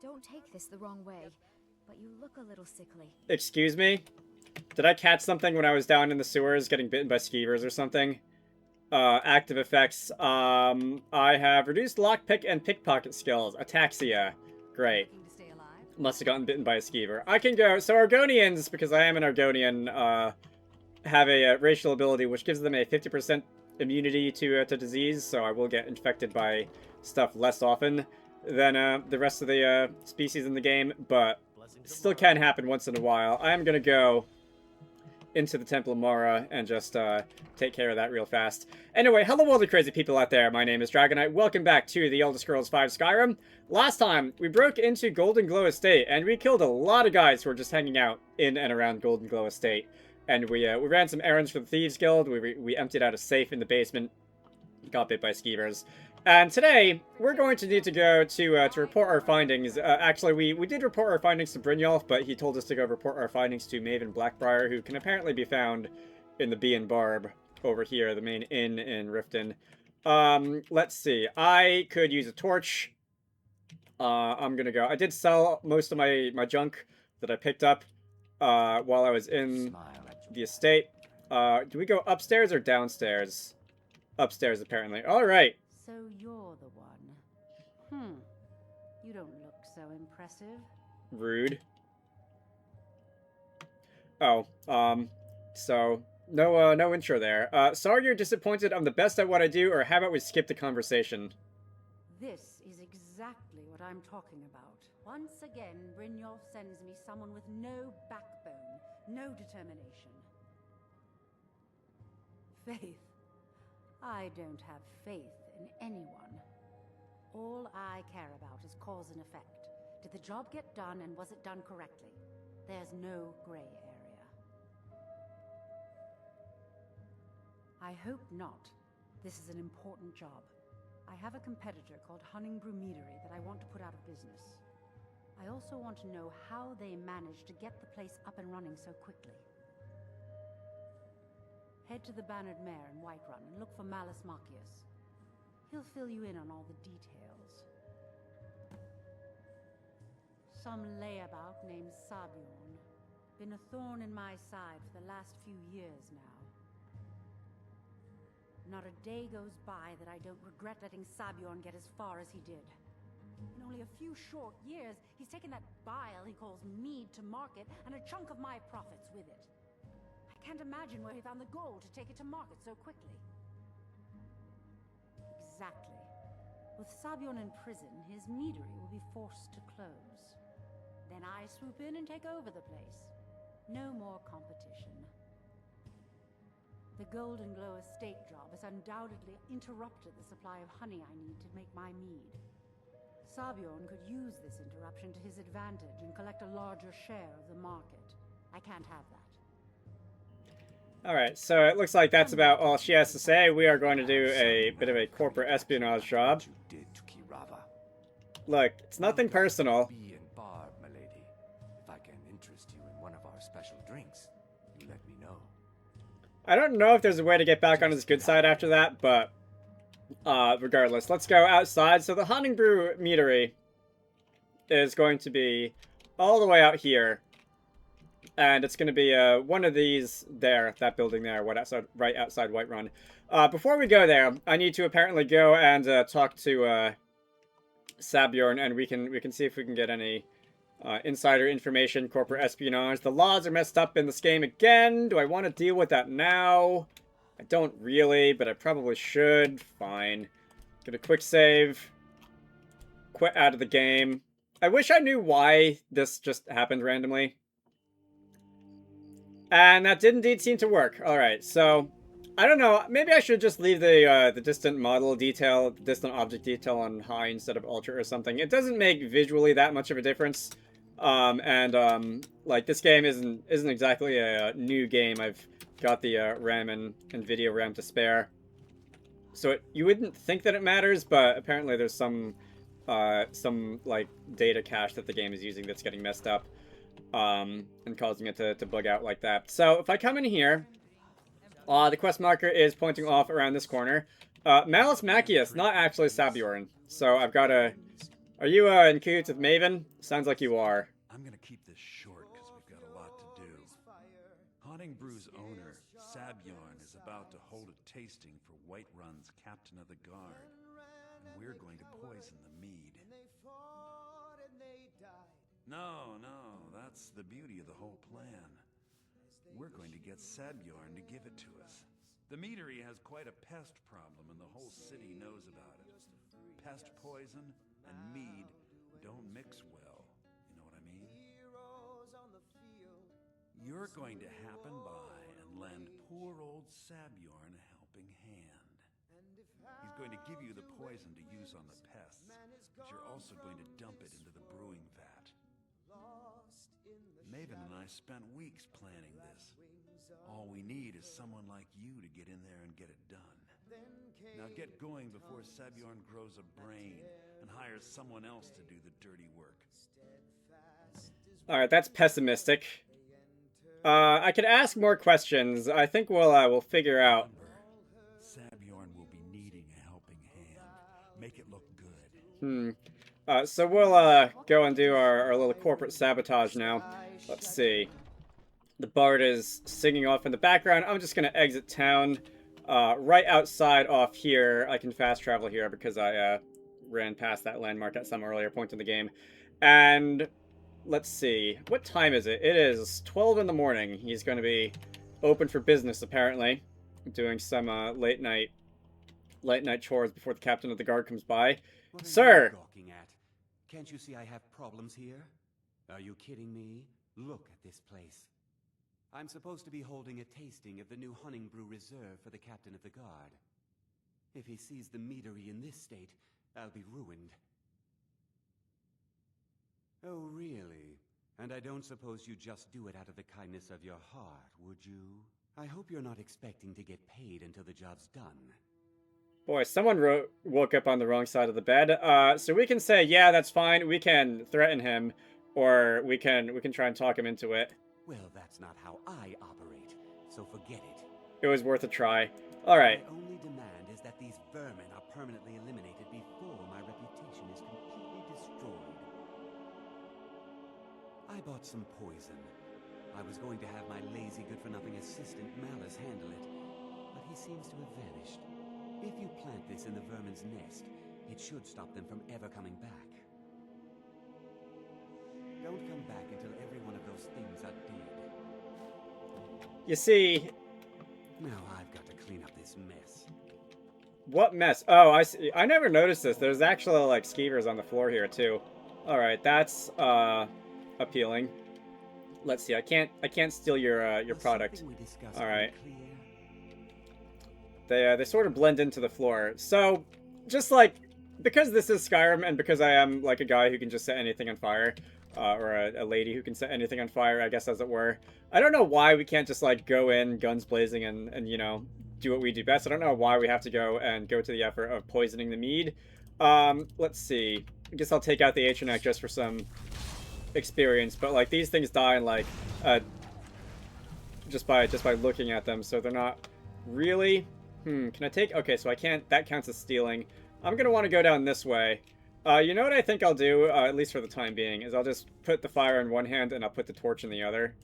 Don't take this the wrong way, but you look a little sickly. Excuse me? Did I catch something when I was down in the sewers getting bitten by skeevers or something? Active effects. I have reduced lockpick and pickpocket skills. Ataxia. Great. Must have gotten bitten by a skeever. I can go. So Argonians, because I am an Argonian, have a racial ability which gives them a 50% immunity to disease, so I will get infected by stuff less often than the rest of the species in the game, but still can happen once in a while. I am going to go into the Temple of Mara and just take care of that real fast. Anyway, hello all the crazy people out there. My name is Dragonite. Welcome back to the Elder Scrolls V Skyrim. Last time, we broke into Golden Glow Estate, and we killed a lot of guys who were just hanging out in and around Golden Glow Estate. And we ran some errands for the Thieves Guild. We emptied out a safe in the basement. Got bit by skeevers. And today, we're going to need to go to report our findings. Actually, we did report our findings to Brynjolf, but he told us to go report our findings to Maven Blackbriar, who can apparently be found in the Bee and Barb over here, the main inn in Riften. Let's see. I could use a torch. I'm gonna go. I did sell most of my junk that I picked up while I was in the estate. Do we go upstairs or downstairs? Upstairs, apparently. Alright. So you're the one. You don't look so impressive. Rude. Oh, so, no intro there. Sorry you're disappointed I'm the best at what I do, or how about we skip the conversation? This is exactly what I'm talking about. Once again, Brynjolf sends me someone with no backbone, no determination. Faith. I don't have faith in anyone. All I care about is cause and effect. Did the job get done, and was it done correctly? There's no gray area. I hope not. This is an important job. I have a competitor called Honningbrew Meadery that I want to put out of business. I also want to know how they managed to get the place up and running so quickly. Head to the Bannered Mare in Whiterun and look for Malus Marcius. He'll fill you in on all the details. Some layabout named Sabjorn. Been a thorn in my side for the last few years now. Not a day goes by that I don't regret letting Sabjorn get as far as he did. In only a few short years, he's taken that bile he calls mead to market, and a chunk of my profits with it. I can't imagine where he found the gold to take it to market so quickly. Exactly. With Sabjorn in prison, his meadery will be forced to close. Then I swoop in and take over the place. No more competition. The Golden Glow estate job has undoubtedly interrupted the supply of honey I need to make my mead. Sabjorn could use this interruption to his advantage and collect a larger share of the market. I can't have that. Alright, so it looks like that's about all she has to say. We are going to do a bit of a corporate espionage job. Look, it's nothing personal. Bee and Barb, milady. If I can interest you in one of our special drinks, you let me know. I don't know if there's a way to get back on his good side after that, but regardless, let's go outside. So the Honningbrew Meadery is going to be all the way out here. And it's going to be one of these there, that building there, right outside Whiterun. Before we go there, I need to apparently go and talk to Sabjorn, and we can see if we can get any insider information, corporate espionage. The laws are messed up in this game again. Do I want to deal with that now? I don't really, but I probably should. Fine. Get a quick save. Quit out of the game. I wish I knew why this just happened randomly. And that did indeed seem to work. Alright, so, I don't know, maybe I should just leave the distant model detail, distant object detail on high instead of ultra or something. It doesn't make visually that much of a difference. Like, this game isn't exactly a new game. I've got the RAM and video RAM to spare. So you wouldn't think that it matters, but apparently there's some like, data cache that the game is using that's getting messed up. And causing it to bug out like that. So, if I come in here, the quest marker is pointing off around this corner. Malus Marcius, not actually Sabjorn. So, I've got to Are you in cahoots with Maven? Sounds like you are. I'm gonna keep this short because we've got a lot to do. Honningbrew's owner, Sabjorn, is about to hold a tasting for Whiterun's Captain of the Guard, and we're going to poison the mead. No, that's the beauty of the whole plan. We're going to get Sabjorn to give it to us. The meadery has quite a pest problem, and the whole city knows about it. Pest poison and mead don't mix well. You know what I mean? You're going to happen by and lend poor old Sabjorn a helping hand. He's going to give you the poison to use on the pests, but you're also going to dump it into the brewing vat. Maven and I spent weeks planning this. All we need is someone like you to get in there and get it done. Now get going before Sabjorn grows a brain and hires someone else to do the dirty work. Alright, that's pessimistic. I could ask more questions. I think we'll figure out. Sabjorn will be needing a helping hand. Make it look good. So we'll go and do our little corporate sabotage now. Let's see. The bard is singing off in the background. I'm just going to exit town. Right outside off here, I can fast travel here because I ran past that landmark at some earlier point in the game. And let's see. What time is it? It is 12 in the morning. He's going to be open for business, apparently. Doing some late night chores before the captain of the guard comes by. What are Sir! you gawking at? Can't you see I have problems here? Are you kidding me? Look at this place. I'm supposed to be holding a tasting of the new Honningbrew Reserve for the captain of the guard. If he sees the meadery in this state, I'll be ruined. Oh, really? And I don't suppose you just do it out of the kindness of your heart, would you? I hope you're not expecting to get paid until the job's done. Boy, someone woke up on the wrong side of the bed. So we can say, yeah, that's fine. We can threaten him, or we can try and talk him into it. Well, that's not how I operate, so forget it. It was worth a try. All right. My only demand is that these vermin are permanently eliminated before my reputation is completely destroyed. I bought some poison. I was going to have my lazy good-for-nothing assistant Malice handle it, but he seems to have vanished. If you plant this in the vermin's nest, it should stop them from ever coming back. Don't come back until every one of those things are dead. You see... Now I've got to clean up this mess. What mess? Oh, I see. I never noticed this. There's actually, like, skeevers on the floor here, too. Alright, that's, appealing. Let's see. I can't steal your product. Alright. They sort of blend into the floor. So, just like, because this is Skyrim, and because I am, like, a guy who can just set anything on fire, or a lady who can set anything on fire, I guess, as it were, I don't know why we can't just, like, go in, guns blazing, and you know, do what we do best. I don't know why we have to go to the effort of poisoning the mead. Let's see. I guess I'll take out the Atronach just for some experience, but, like, these things die in, like, just by looking at them, so they're not really... can I take... Okay, so I can't... That counts as stealing. I'm gonna want to go down this way. You know what I think I'll do, at least for the time being, is I'll just put the fire in one hand and I'll put the torch in the other.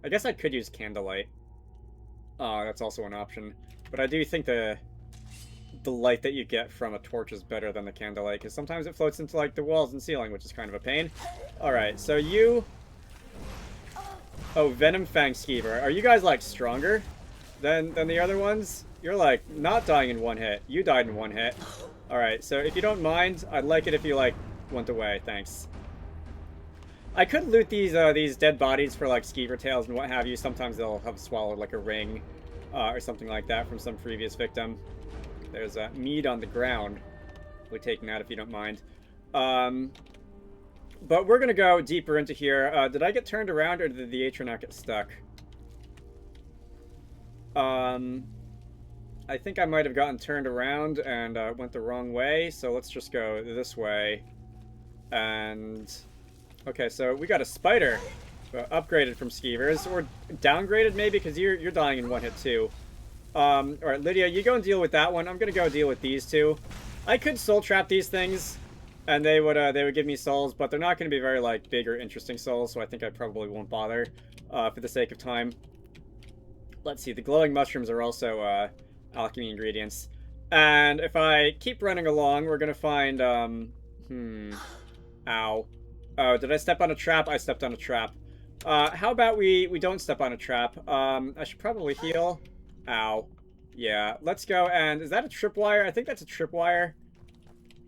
I guess I could use candlelight. That's also an option. But I do think the light that you get from a torch is better than the candlelight, because sometimes it floats into, like, the walls and ceiling, which is kind of a pain. Alright, so you... Oh, Venom Fang Skeever. Are you guys, like, stronger than the other ones? You're, like, not dying in one hit. You died in one hit. Alright, so if you don't mind, I'd like it if you, like, went away. Thanks. I could loot these dead bodies for, like, skeever tails and what have you. Sometimes they'll have swallowed, like, a ring or something like that from some previous victim. There's mead on the ground. We're taking that if you don't mind. But we're going to go deeper into here. Did I get turned around or did the Atronach get stuck? I think I might have gotten turned around and went the wrong way, so let's just go this way. And... Okay, so we got a spider. Upgraded from skeevers. Or downgraded, maybe, because you're dying in one hit, too. Alright, Lydia, you go and deal with that one. I'm gonna go deal with these two. I could soul trap these things, and they would give me souls, but they're not going to be very like big or interesting souls, so I think I probably won't bother for the sake of time. Let's see, the glowing mushrooms are also alchemy ingredients. And if I keep running along, we're gonna find ow. Oh, did I step on a trap? I stepped on a trap. How about we don't step on a trap? I should probably heal. Ow. Yeah, let's go. And is that a tripwire? I think that's a tripwire.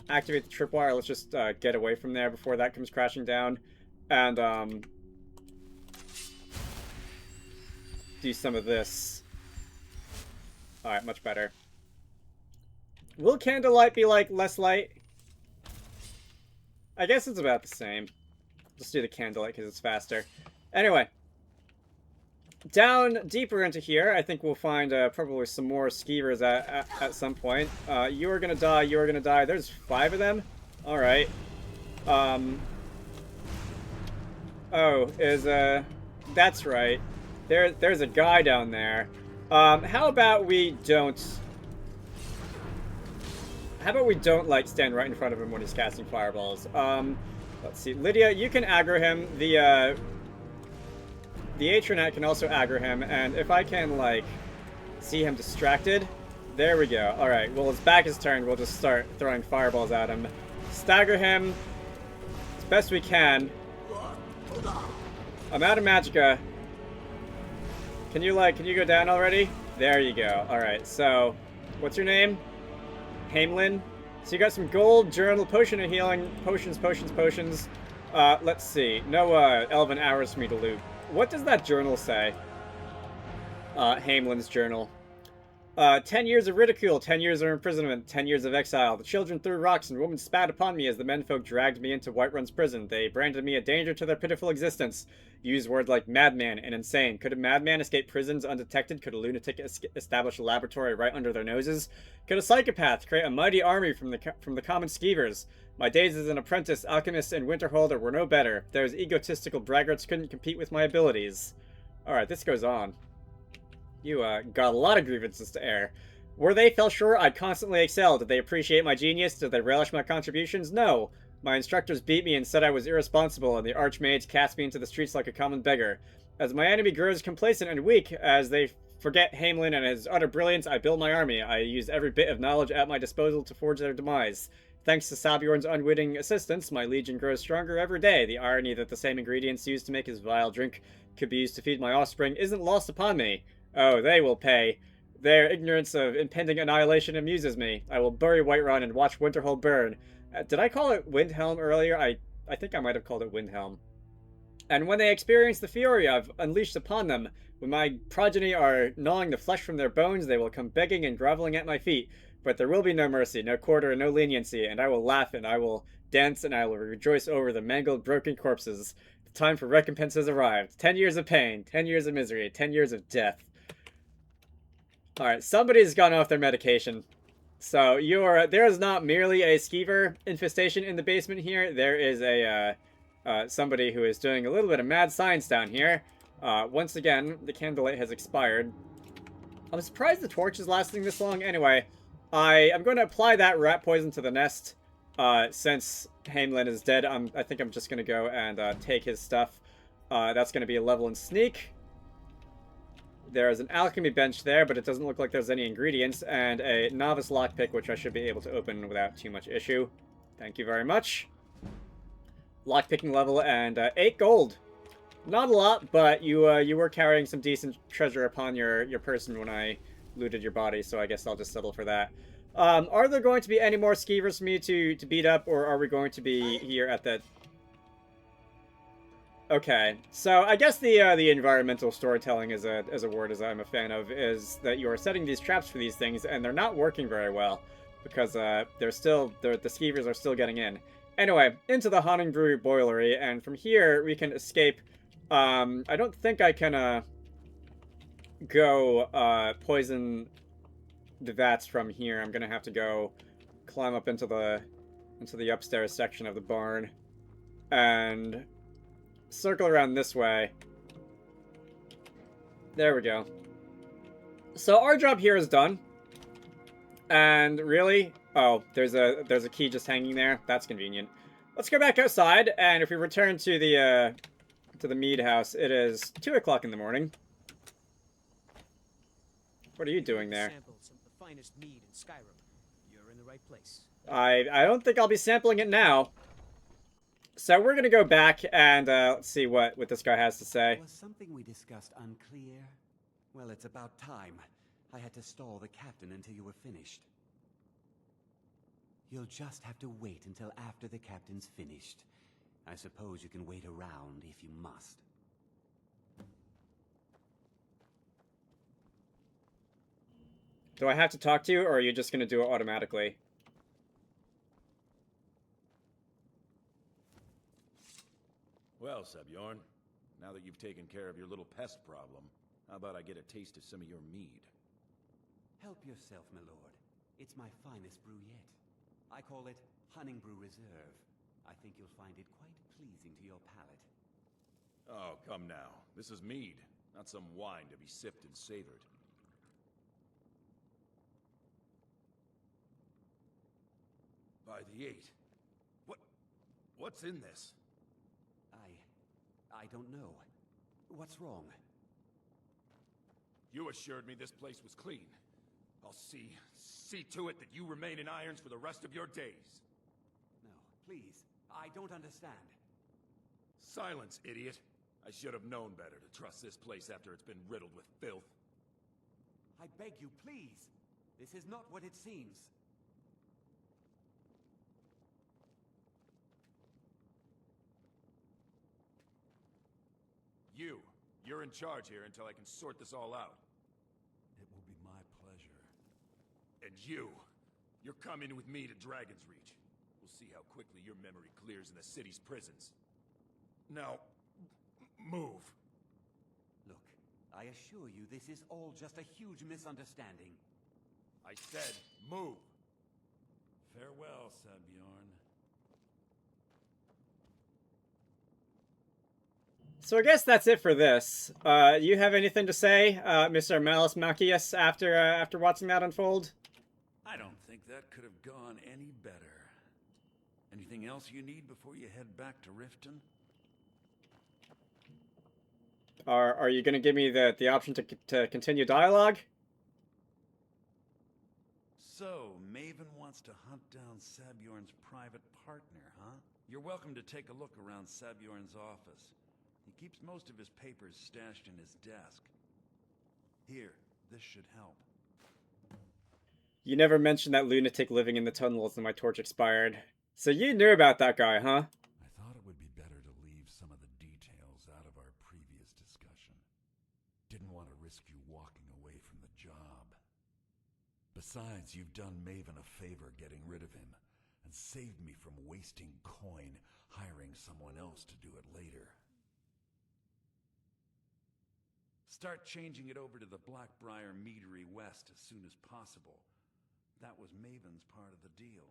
Activate the tripwire. Let's just get away from there before that comes crashing down. And do some of this. Alright, much better. Will candlelight be like less light? I guess it's about the same. Let's do the candlelight because it's faster. Anyway. Down deeper into here, I think we'll find probably some more skeevers at some point. You are gonna die, you are gonna die. There's 5 of them? Alright. Oh, that's right. There's a guy down there. How about we don't... How about we don't, like, stand right in front of him when he's casting fireballs? Let's see. Lydia, you can aggro him. The Atronet can also aggro him, and if I can, like, see him distracted... There we go. Alright, well, his back is turned. We'll just start throwing fireballs at him. Stagger him as best we can. I'm out of magicka. Can you go down already? There you go. Alright, so, what's your name? Hamelin. So you got some gold, journal, potion of healing, potions. Let's see. No elven hours for me to loot. What does that journal say? Hamelin's journal. 10 years of ridicule, 10 years of imprisonment, 10 years of exile. The children threw rocks and women spat upon me as the menfolk dragged me into Whiterun's prison. They branded me a danger to their pitiful existence. Used words like madman and insane. Could a madman escape prisons undetected? Could a lunatic establish a laboratory right under their noses? Could a psychopath create a mighty army from the common skeevers? My days as an apprentice, alchemist, and winterholder were no better. Those egotistical braggarts couldn't compete with my abilities. Alright, this goes on. You, got a lot of grievances to air. Were they fell short, I'd constantly excel. Did they appreciate my genius? Did they relish my contributions? No. My instructors beat me and said I was irresponsible, and the archmaids cast me into the streets like a common beggar. As my enemy grows complacent and weak, as they forget Hamelin and his utter brilliance, I build my army. I use every bit of knowledge at my disposal to forge their demise. Thanks to Sabjorn's unwitting assistance, my legion grows stronger every day. The irony that the same ingredients used to make his vile drink could be used to feed my offspring isn't lost upon me. Oh, they will pay. Their ignorance of impending annihilation amuses me. I will bury Whiterun and watch Winterhold burn. Did I call it Windhelm earlier? I think I might have called it Windhelm. And when they experience the fury I've unleashed upon them, when my progeny are gnawing the flesh from their bones, they will come begging and groveling at my feet. But there will be no mercy, no quarter, and no leniency, and I will laugh and I will dance and I will rejoice over the mangled, broken corpses. The time for recompense has arrived. 10 years of pain, 10 years of misery, 10 years of death. Alright, somebody's gone off their medication. So, there is not merely a skeever infestation in the basement here. There is a, somebody who is doing a little bit of mad science down here. Once again, the candlelight has expired. I'm surprised the torch is lasting this long. Anyway, I'm going to apply that rat poison to the nest. Since Hamelin is dead, I think I'm just going to go and take his stuff. That's going to be a level in sneak. There is an alchemy bench there, but it doesn't look like there's any ingredients, and a novice lockpick, which I should be able to open without too much issue. Thank you very much. Lockpicking level and 8 gold. Not a lot, but you were carrying some decent treasure upon your person when I looted your body, so I guess I'll just settle for that. Are there going to be any more skeevers for me to beat up, or are we going to be here at the... Okay, so I guess the environmental storytelling is a word as I'm a fan of, is that you are setting these traps for these things, and they're not working very well, because the skeevers are still getting in. Anyway, into the Honningbrew Boilery, and from here we can escape. I don't think I can go poison the vats from here. I'm gonna have to go climb up into the upstairs section of the barn, and circle around this way. There we go. So our job here is done. And really, Oh, there's a key just hanging there. That's convenient. Let's go back outside, and if we return to the mead house, it is 2 o'clock in the morning. What are you doing there? Sample some of the finest mead in Skyrim. You're in the right place. I don't think I'll be sampling it now. So we're gonna go back and let's see what this guy has to say. Was something we discussed unclear? Well, it's about time. I had to stall the captain until you were finished. You'll just have to wait until after the captain's finished. I suppose you can wait around if you must. Do I have to talk to you, or are you just gonna do it automatically? Well, Sebjorn, now that you've taken care of your little pest problem, how about I get a taste of some of your mead? Help yourself, my lord. It's my finest brew yet. I call it Honningbrew Reserve. I think you'll find it quite pleasing to your palate. Oh, come now. This is mead, not some wine to be sipped and savored. By the 8. What's in this? I don't know. What's wrong? You assured me this place was clean. I'll see to it that you remain in irons for the rest of your days. No, please. I don't understand. Silence, idiot. I should have known better to trust this place after it's been riddled with filth. I beg you, please. This is not what it seems. You're in charge here until I can sort this all out. It will be my pleasure. And you're coming with me to Dragon's Reach. We'll see how quickly your memory clears in the city's prisons. Now, move. Look, I assure you this is all just a huge misunderstanding. I said, move. Farewell, Sebjorn. So I guess that's it for this. You have anything to say, Mr. Malus Macius, after watching that unfold? I don't think that could have gone any better. Anything else you need before you head back to Riften? Are you going to give me the option to continue dialogue? So, Maven wants to hunt down Sabjorn's private partner, huh? You're welcome to take a look around Sabjorn's office. He keeps most of his papers stashed in his desk. Here, this should help. You never mentioned that lunatic living in the tunnels and my torch expired. So you knew about that guy, huh? I thought it would be better to leave some of the details out of our previous discussion. Didn't want to risk you walking away from the job. Besides, you've done Maven a favor getting rid of him, and saved me from wasting coin hiring someone else to do it later. Start changing it over to the Blackbriar Meadery West as soon as possible. That was Maven's part of the deal.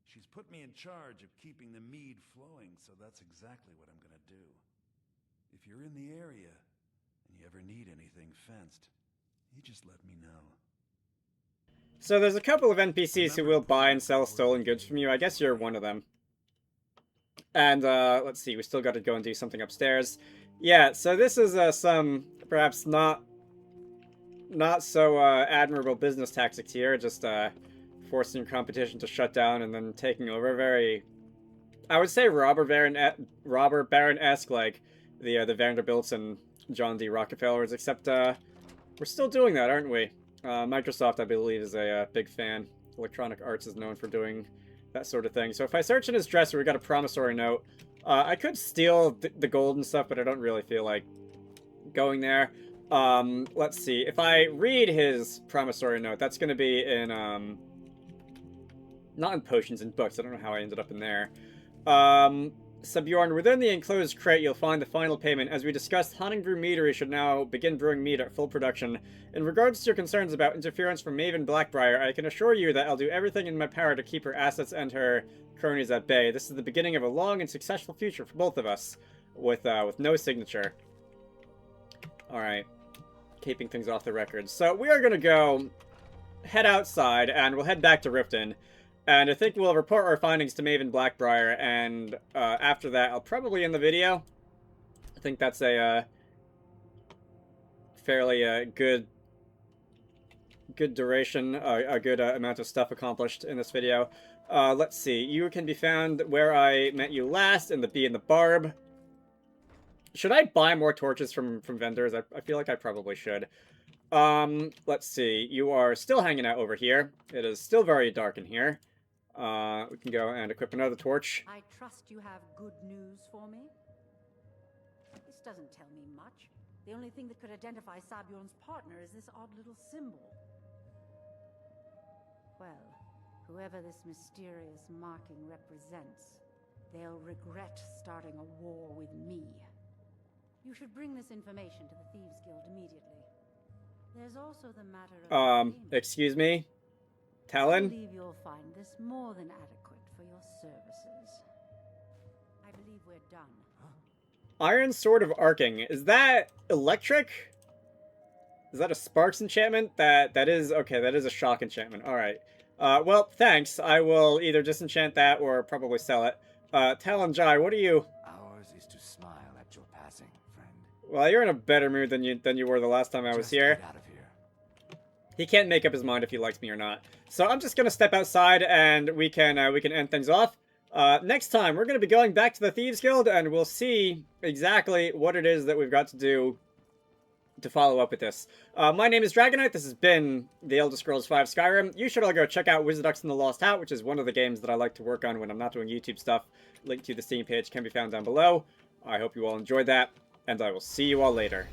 She's put me in charge of keeping the mead flowing, so that's exactly what I'm gonna do. If you're in the area, and you ever need anything fenced, you just let me know. So there's a couple of NPCs who will buy and sell stolen goods from you. I guess you're one of them. And, let's see, we still gotta go and do something upstairs. Yeah, so this is, some, perhaps not so, admirable business tactics here, just, forcing competition to shut down and then taking over. Very, I would say robber baron-esque, like the Vanderbilts and John D. Rockefellers, except, we're still doing that, aren't we? Microsoft, I believe, is a big fan. Electronic Arts is known for doing that sort of thing. So if I search in his dresser, we got a promissory note. I could steal the gold and stuff, but I don't really feel like going there. Let's see. If I read his promissory note, that's going to be in, not in potions, in books. I don't know how I ended up in there. Sebjorn, within the enclosed crate, you'll find the final payment. As we discussed, Honningbrew Meadery should now begin brewing mead at full production. In regards to your concerns about interference from Maven Blackbriar, I can assure you that I'll do everything in my power to keep her assets and her cronies at bay. This is the beginning of a long and successful future for both of us, with no signature. Alright. Keeping things off the record. So we are going to go head outside, and we'll head back to Riften. And I think we'll report our findings to Maven Blackbriar, and after that, I'll probably end the video. I think that's a fairly good duration, a good amount of stuff accomplished in this video. Let's see. You can be found where I met you last, in the Bee and the Barb. Should I buy more torches from vendors? I feel like I probably should. Let's see. You are still hanging out over here. It is still very dark in here. We can go and equip another torch. I trust you have good news for me? This doesn't tell me much. The only thing that could identify Sabjorn's partner is this odd little symbol. Well, whoever this mysterious marking represents, they'll regret starting a war with me. You should bring this information to the Thieves Guild immediately. There's also the matter of payment. Excuse me? I Talon? believe you'll find this more than adequate for your services. I believe we're done. Iron Sword of Arcing. Is that electric? Is that a Sparks enchantment? That is... Okay, that is a shock enchantment. Alright. Well, thanks. I will either disenchant that or probably sell it. Talon Jai, what are you... Ours is to smile at your passing, friend. Well, you're in a better mood than you were the last time I was Just here. get out of here. He can't make up his mind if he likes me or not. So I'm just gonna step outside and we can end things off. Next time, we're gonna be going back to the Thieves Guild and we'll see exactly what it is that we've got to do to follow up with this. My name is Dragonite. This has been The Elder Scrolls V Skyrim. You should all go check out Wizarducks and the Lost Hat, which is one of the games that I like to work on when I'm not doing YouTube stuff. Link to the Steam page can be found down below. I hope you all enjoyed that, and I will see you all later.